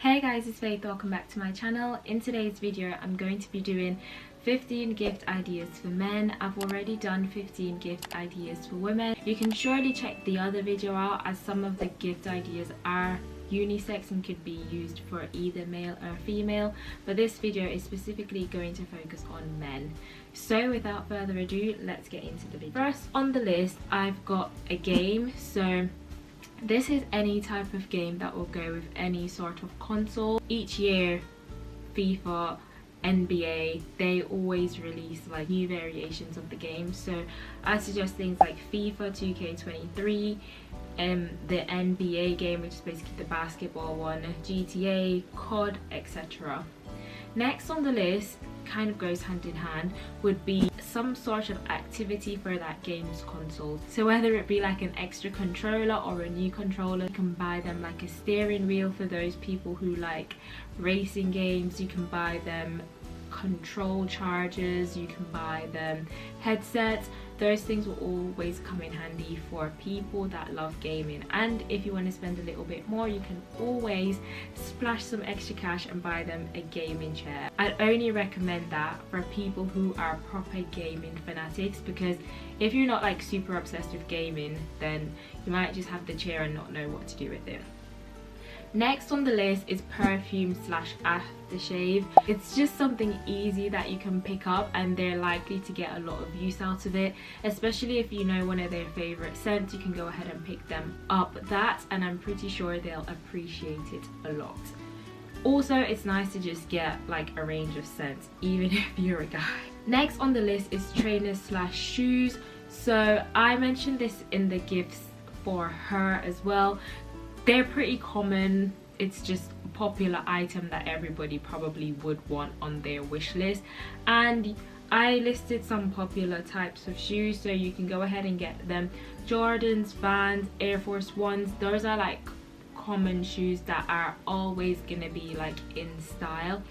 Hey guys, it's Faith. Welcome back to my channel. In today's video I'm going to be doing 15 gift ideas for men. I've already done 15 gift ideas for women. You can surely check the other video out, as some of the gift ideas are unisex and could be used for either male or female, but this video is specifically going to focus on men. So without further ado, let's get into the video. First on the list, I've got a game. So this is any type of game that will go with any sort of console. Each year, FIFA, NBA, they always release like new variations of the game. So I suggest things like FIFA 2K23, the NBA game, which is basically the basketball one, GTA, COD, etc. Next on the list, kind of goes hand in hand, would be some sort of activity for that game's console. So whether it be like an extra controller or a new controller, you can buy them like a steering wheel for those people who like racing games. You can buy them control chargers, you can buy them headsets. Those things will always come in handy for people that love gaming. And if you want to spend a little bit more, you can always splash some extra cash and buy them a gaming chair. I'd only recommend that for people who are proper gaming fanatics, because if you're not like super obsessed with gaming, then you might just have the chair and not know what to do with it. Next on the list is perfume slash aftershave. It's just something easy that you can pick up and they're likely to get a lot of use out of it, especially if you know one of their favorite scents. You can go ahead and pick them up that, and I'm pretty sure they'll appreciate it a lot. Also, it's nice to just get like a range of scents even if you're a guy. Next on the list is trainers slash shoes. So I mentioned this in the gifts for her as well. They're pretty common. It's just a popular item that everybody probably would want on their wish list, and I listed some popular types of shoes, so you can go ahead and get them. Jordans, Vans, Air Force Ones, those are like common shoes that are always gonna be like in style.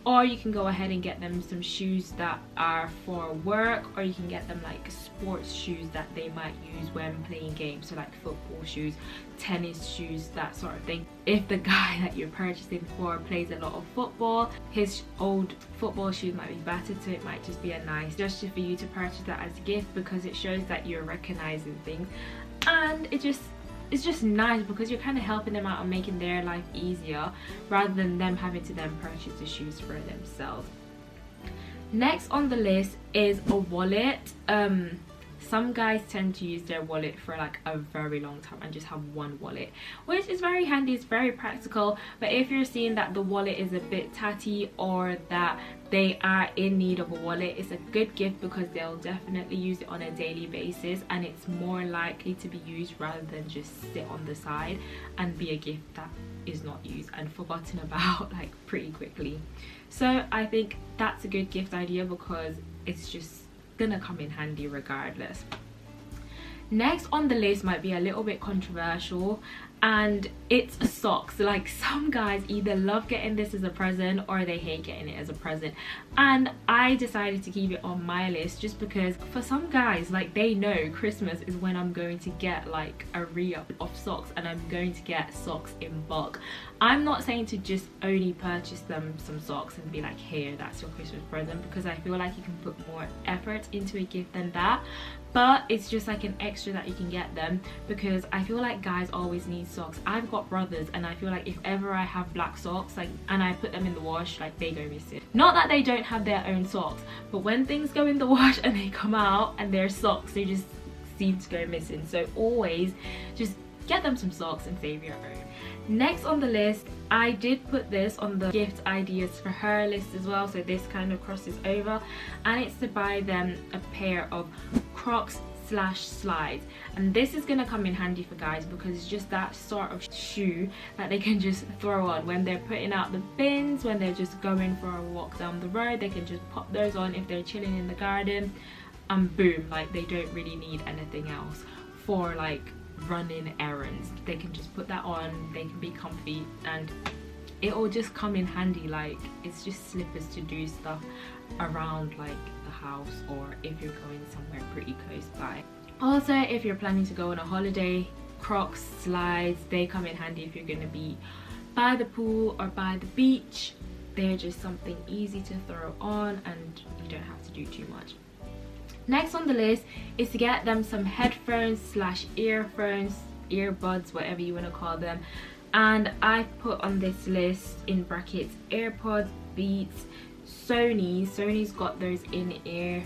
Or you can go ahead and get them some shoes that are for work, or you can get them like sports shoes that they might use when playing games, so like football shoes, tennis shoes, that sort of thing. If the guy that you're purchasing for plays a lot of football, his old football shoes might be battered, so it might just be a nice gesture for you to purchase that as a gift, because it shows that you're recognizing things, and it's just nice because you're kind of helping them out and making their life easier rather than them having to then purchase the shoes for themselves. Next on the list is a wallet. Some guys tend to use their wallet for like a very long time and just have one wallet, which is very handy, it's very practical. But if you're seeing that the wallet is a bit tatty or that they are in need of a wallet, it's a good gift because they'll definitely use it on a daily basis, and it's more likely to be used rather than just sit on the side and be a gift that is not used and forgotten about like pretty quickly. So I think that's a good gift idea because it's just gonna come in handy regardless. Next on the list might be a little bit controversial, and it's socks. Like, some guys either love getting this as a present or they hate getting it as a present, and I decided to keep it on my list just because for some guys, like, they know Christmas is when I'm going to get like a re-up of socks and I'm going to get socks in bulk. I'm not saying to just only purchase them some socks and be like, here, that's your Christmas present, because I feel like you can put more effort into a gift than that. But it's just like an extra that you can get them, because I feel like guys always need socks. I've got brothers, and I feel like if ever I have black socks, like, and I put them in the wash, like, they go missing. Not that they don't have their own socks, but when things go in the wash and they come out and they're socks, they just seem to go missing. So always just get them some socks and save your own. Next on the list, I did put this on the gift ideas for her list as well, so this kind of crosses over, and it's to buy them a pair of Crocs slash slides. And this is gonna come in handy for guys because it's just that sort of shoe that they can just throw on when they're putting out the bins, when they're just going for a walk down the road. They can just pop those on if they're chilling in the garden, and boom, like, they don't really need anything else for like running errands. They can just put that on, they can be comfy, and it'll just come in handy. Like, it's just slippers to do stuff around like the house, or if you're going somewhere pretty close by. Also, if you're planning to go on a holiday, Crocs slides, they come in handy if you're going to be by the pool or by the beach. They're just something easy to throw on and you don't have to do too much. Next on the list is to get them some headphones slash earphones, earbuds, whatever you want to call them. And I've put on this list in brackets AirPods, Beats, Sony's got those in-ear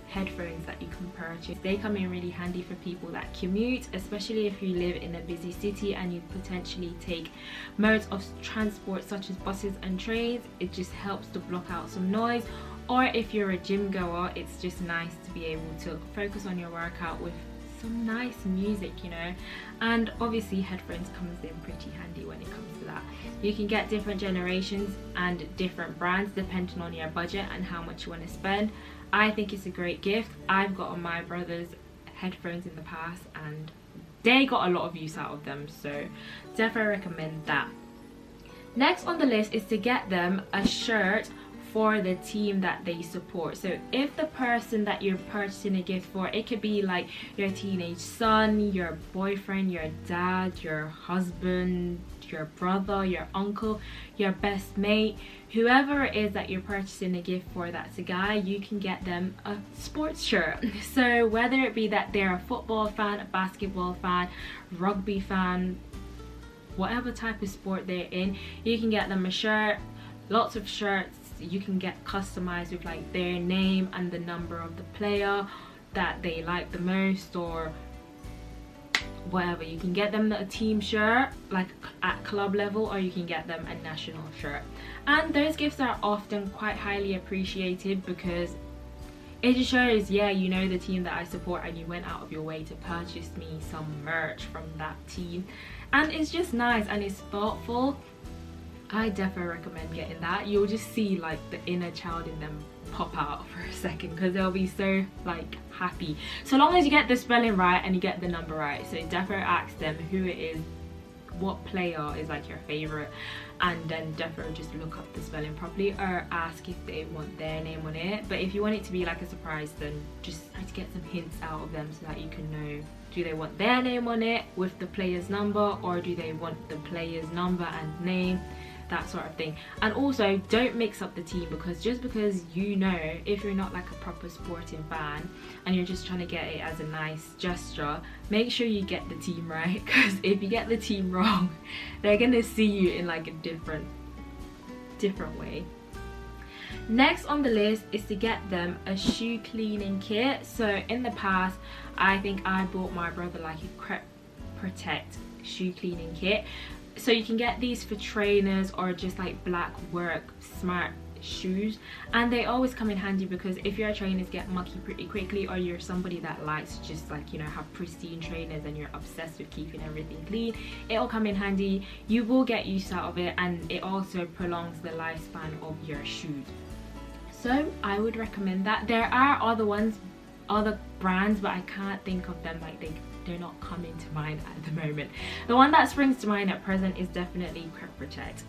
headphones that you can purchase. They come in really handy for people that commute, especially if you live in a busy city and you potentially take modes of transport such as buses and trains. It just helps to block out some noise. Or if you're a gym goer, it's just nice to be able to focus on your workout with some nice music, you know. And obviously headphones comes in pretty handy when it comes to that. You can get different generations and different brands depending on your budget and how much you want to spend. I think it's a great gift. I've got on my brother's headphones in the past and they got a lot of use out of them, so definitely recommend that. Next on the list is to get them a shirt for the team that they support. So if the person that you're purchasing a gift for, it could be like your teenage son, your boyfriend, your dad, your husband, your brother, your uncle, your best mate, whoever it is that you're purchasing a gift for that's a guy, you can get them a sports shirt. So whether it be that they're a football fan, a basketball fan, rugby fan, whatever type of sport they're in, you can get them a shirt. Lots of shirts you can get customized with like their name and the number of the player that they like the most or whatever. You can get them a team shirt like at club level, or you can get them a national shirt. And those gifts are often quite highly appreciated because it just shows, yeah, you know the team that I support and you went out of your way to purchase me some merch from that team. And it's just nice and it's thoughtful. I definitely recommend getting that. You'll just see like the inner child in them pop out for a second because they'll be so like happy. So long as you get the spelling right and you get the number right. So definitely ask them who it is, what player is like your favorite, and then definitely just look up the spelling properly or ask if they want their name on it. But if you want it to be like a surprise, then just try to get some hints out of them so that you can know, do they want their name on it with the player's number, or do they want the player's number and name, that sort of thing. And also don't mix up the team, because just because, you know, if you're not like a proper sporting fan and you're just trying to get it as a nice gesture, make sure you get the team right, because if you get the team wrong they're gonna see you in like a different way. Next on the list is to get them a shoe cleaning kit. So in the past I think I bought my brother like a Crep Protect shoe cleaning kit. So you can get these for trainers or just like black work smart shoes, and they always come in handy because if your trainers get mucky pretty quickly, or you're somebody that likes to just like, you know, have pristine trainers and you're obsessed with keeping everything clean, it'll come in handy. You will get use out of it, and it also prolongs the lifespan of your shoes. So I would recommend that. There are other brands, but I can't think of them, like they're not coming to mind at the moment. The one that springs to mind at present is definitely Crep Protect.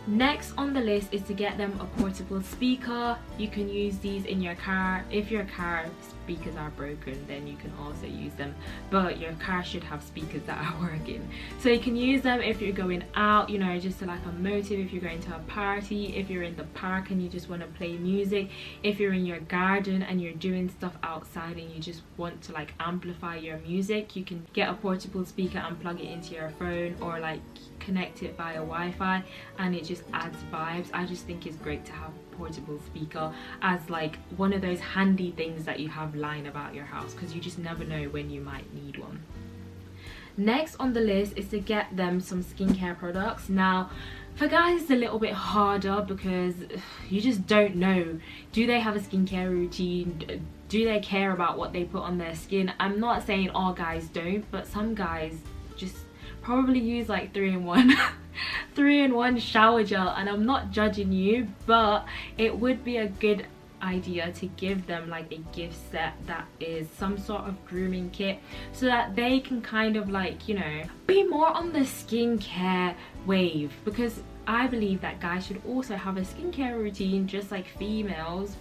Next on the list is to get them a portable speaker. You can use these in your car. If your car speakers are broken, then you can also use them, but your car should have speakers that are working. So you can use them if you're going out, you know, just to like a motive, if you're going to a party, if you're in the park and you just want to play music, if you're in your garden and you're doing stuff outside and you just want to like amplify your music, you can get a portable speaker and plug it into your phone, or like connect it via Wi-Fi, and it just adds vibes. I just think it's great to have a portable speaker as like one of those handy things that you have lying about your house, because you just never know when you might need one. Next on the list is to get them some skincare products. Now for guys it's a little bit harder because you just don't know, do they have a skincare routine, do they care about what they put on their skin? I'm not saying all guys don't, but some guys just probably use like 3-in-1 shower gel, and I'm not judging you, but it would be a good idea to give them like a gift set that is some sort of grooming kit, so that they can kind of like, you know, be more on the skincare wave, because I believe that guys should also have a skincare routine just like females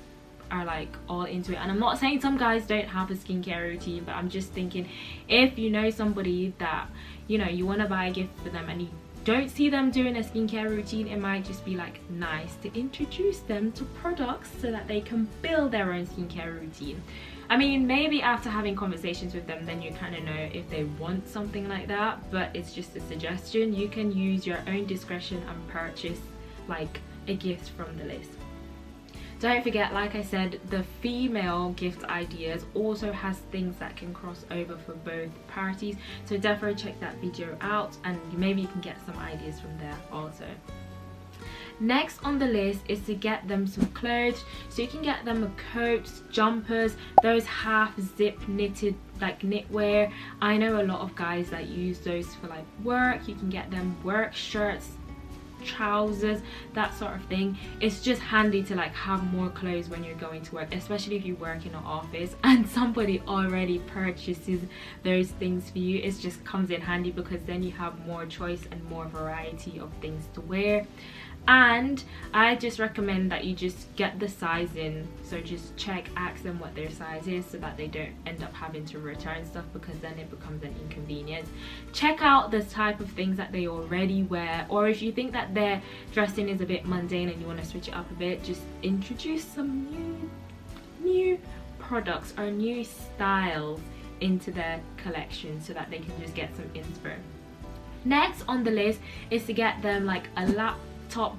are like all into it. And I'm not saying some guys don't have a skincare routine, but I'm just thinking if you know somebody that, you know, you want to buy a gift for them and you don't see them doing a skincare routine, it might just be like nice to introduce them to products so that they can build their own skincare routine. I mean, maybe after having conversations with them, then you kind of know if they want something like that, but it's just a suggestion. You can use your own discretion and purchase like a gift from the list. Don't forget, like I said, the female gift ideas also has things that can cross over for both parties, so definitely check that video out and maybe you can get some ideas from there also. Next on the list is to get them some clothes. So you can get them coats, jumpers, those half zip knitted like knitwear. I know a lot of guys that use those for like work. You can get them work shirts, trousers, that sort of thing. It's just handy to like have more clothes when you're going to work, especially if you work in an office and somebody already purchases those things for you. It just comes in handy because then you have more choice and more variety of things to wear. And I just recommend that you just get the size in, so just ask them what their size is so that they don't end up having to return stuff, because then it becomes an inconvenience. Check out the type of things that they already wear, or if you think that their dressing is a bit mundane and you want to switch it up a bit, just introduce some new products or new styles into their collection so that they can just get some inspo. Next on the list is to get them like a laptop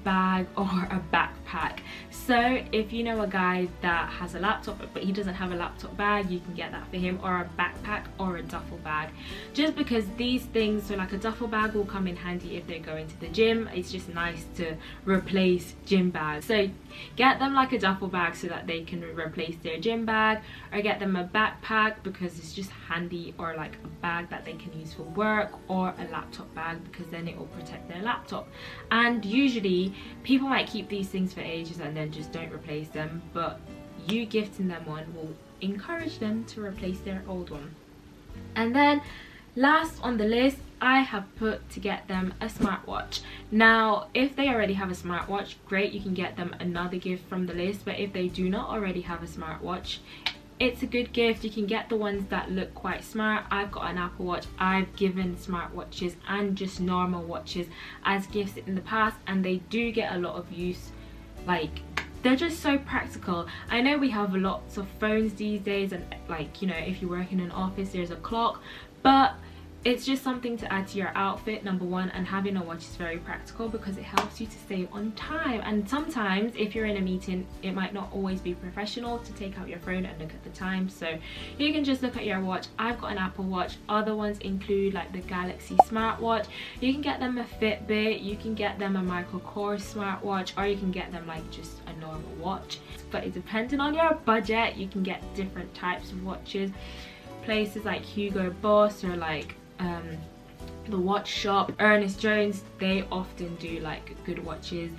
bag or a backpack. So if you know a guy that has a laptop but he doesn't have a laptop bag, you can get that for him, or a backpack or a duffel bag, just because these things, so like a duffel bag will come in handy if they're going to the gym. It's just nice to replace gym bags, so get them like a duffel bag so that they can replace their gym bag, or get them a backpack because it's just handy, or like a bag that they can use for work, or a laptop bag because then it will protect their laptop. And usually people might keep these things for ages and then just don't replace them, but you gifting them one will encourage them to replace their old one. And then last on the list, I have put to get them a smartwatch. Now if they already have a smartwatch, great, you can get them another gift from the list, but if they do not already have a smartwatch, it's a good gift. You can get the ones that look quite smart. I've got an Apple Watch. I've given smartwatches and just normal watches as gifts in the past, and they do get a lot of use. Like, they're just so practical. I know we have lots of phones these days, and like, you know, if you work in an office there's a clock, but it's just something to add to your outfit, number one, and having a watch is very practical because it helps you to stay on time. And sometimes if you're in a meeting, it might not always be professional to take out your phone and look at the time, so you can just look at your watch. I've got an Apple Watch. Other ones include like the Galaxy smartwatch. You can get them a Fitbit, you can get them a Michael Kors smartwatch, or you can get them like just a normal watch, but it depending on your budget. You can get different types of watches. Places like Hugo Boss or like the watch shop, Ernest Jones, they often do like good watches.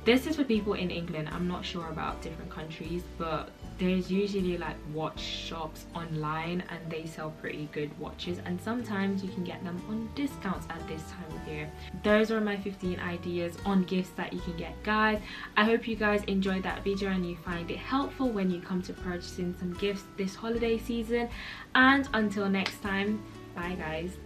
This is for people in England. I'm not sure about different countries, but there's usually like watch shops online and they sell pretty good watches, and sometimes you can get them on discounts at this time of year. Those are my 15 ideas on gifts that you can get, guys. I hope you guys enjoyed that video and you find it helpful when you come to purchasing some gifts this holiday season, and until next time, bye guys.